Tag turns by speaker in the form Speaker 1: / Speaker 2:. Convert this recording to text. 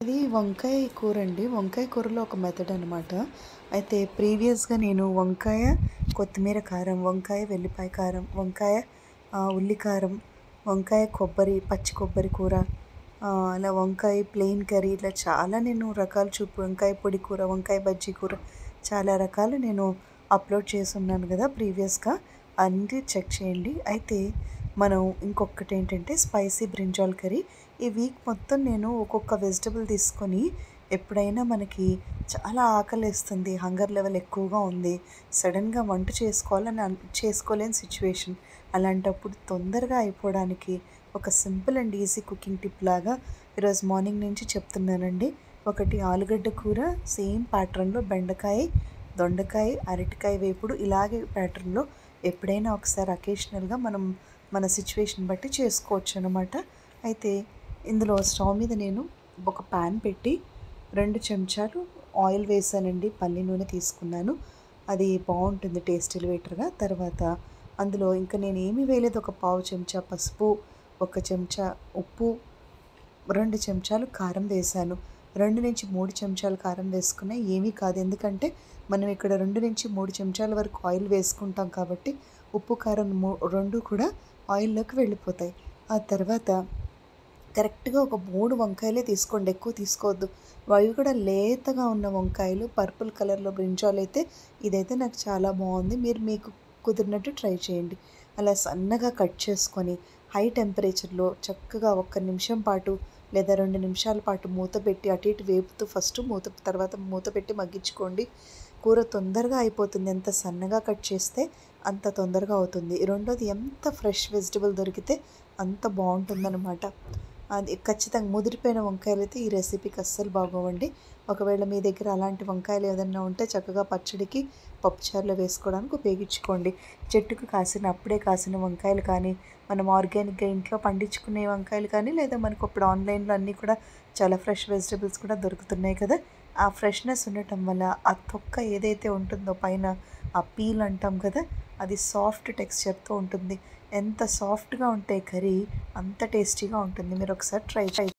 Speaker 1: ఇది వంకాయ కూర అండి. వంకాయ కూరలో ఒక మెథడ్ అనమాట. అయితే ప్రీవియస్‌గా నేను వంకాయ, కొత్తిమీర కారం, వంకాయ వెల్లిపాయ కారం, వంకాయ ఉల్లి కారం, వంకాయ కొబ్బరి, పచ్చి కొబ్బరి కూర, అలా వంకాయ ప్లెయిన్ కర్రీ ఇట్లా చాలా నేను రకాలు వంకాయ పొడి కూర, వంకాయ బజ్జీ కూర చాలా రకాలు నేను అప్లోడ్ చేసున్నాను కదా ప్రీవియస్‌గా. అన్నీ చెక్ చేయండి. అయితే మనం ఇంకొకటి ఏంటంటే స్పైసీ బ్రింజాల్ కర్రీ. ఈ వీక్ మొత్తం నేను ఒక్కొక్క వెజిటబుల్ తీసుకొని ఎప్పుడైనా మనకి చాలా ఆకలేస్తుంది, హంగర్ లెవెల్ ఎక్కువగా ఉంది, సడన్గా వంట చేసుకోలేని సిచ్యువేషన్, అలాంటప్పుడు తొందరగా అయిపోవడానికి ఒక simple and easy cooking tip లాగా ఈరోజు మార్నింగ్ నుంచి చెప్తున్నానండి. ఒకటి ఆలుగడ్డ కూర సేమ్ ప్యాటర్న్లో, బెండకాయ, దొండకాయ, అరటికాయ వేపుడు ఇలాగే ప్యాటర్న్లో ఎప్పుడైనా ఒకసారి అకేషనల్గా మనం మన సిచ్యువేషన్ బట్టి చేసుకోవచ్చు అనమాట. అయితే ఇందులో స్టవ్ మీద నేను ఒక ప్యాన్ పెట్టి 2 చెంచాలు ఆయిల్ వేసానండి. పల్లి నూనె తీసుకున్నాను. అది బాగుంటుంది టేస్ట్ ఎలివేటర్గా. తర్వాత అందులో ఇంకా నేను ఏమీ వేయలేదు. ఒక పావు చెంచా పసుపు, ఒక చెంచా ఉప్పు, 2 చెంచాలు కారం వేసాను. 2-3 చెంచాలు కారం వేసుకున్నా ఏమీ కాదు. ఎందుకంటే మనం ఇక్కడ 2-3 చెంచాల వరకు ఆయిల్ వేసుకుంటాం కాబట్టి ఉప్పు, కారం 2 కూడా ఆయిల్లోకి వెళ్ళిపోతాయి. ఆ తర్వాత కరెక్ట్గా ఒక 3 వంకాయలే తీసుకోండి, ఎక్కువ తీసుకోవద్దు. అవి కూడా లేతగా ఉన్న వంకాయలు, పర్పుల్ కలర్లో బ్రింజాల్ అయితే ఇదైతే నాకు చాలా బాగుంది. మీరు మీకు కుదిరినట్టు ట్రై చేయండి. అలా సన్నగా కట్ చేసుకొని హై టెంపరేచర్లో చక్కగా 1 నిమిషం పాటు లేదా 2 నిమిషాల పాటు మూత పెట్టి అటు ఇటు వేపుతూ ఫస్ట్ తర్వాత మూత పెట్టి మగ్గించుకోండి. కూర తొందరగా అయిపోతుంది. ఎంత సన్నగా కట్ చేస్తే అంత తొందరగా అవుతుంది. రెండోది, ఎంత ఫ్రెష్ వెజిటబుల్ దొరికితే అంత బాగుంటుందన్నమాట. అది ఖచ్చితంగా ముదిరిపోయిన వంకాయలు అయితే ఈ రెసిపీకి అస్సలు బాగోవండి. ఒకవేళ మీ దగ్గర అలాంటి వంకాయలు ఏదైనా ఉంటే చక్కగా పచ్చడికి, పప్పుచారులో వేసుకోవడానికి ఉపయోగించుకోండి. చెట్టుకు అప్పుడే కాసిన వంకాయలు కానీ, మనం ఆర్గానిక్గా ఇంట్లో పండించుకునే వంకాయలు కానీ, లేదా మనకు ఇప్పుడు ఆన్లైన్లో అన్నీ కూడా చాలా ఫ్రెష్ వెజిటబుల్స్ కూడా దొరుకుతున్నాయి కదా. ఆ ఫ్రెష్నెస్ ఉండటం వల్ల ఆ తొక్క ఏదైతే ఉంటుందో పైన, ఆ పీల్ అంటాం కదా, అది సాఫ్ట్ టెక్స్చర్తో ఉంటుంది. ఎంత సాఫ్ట్గా ఉంటే కర్రీ అంత టేస్టీగా ఉంటుంది. మీరు ఒకసారి ట్రై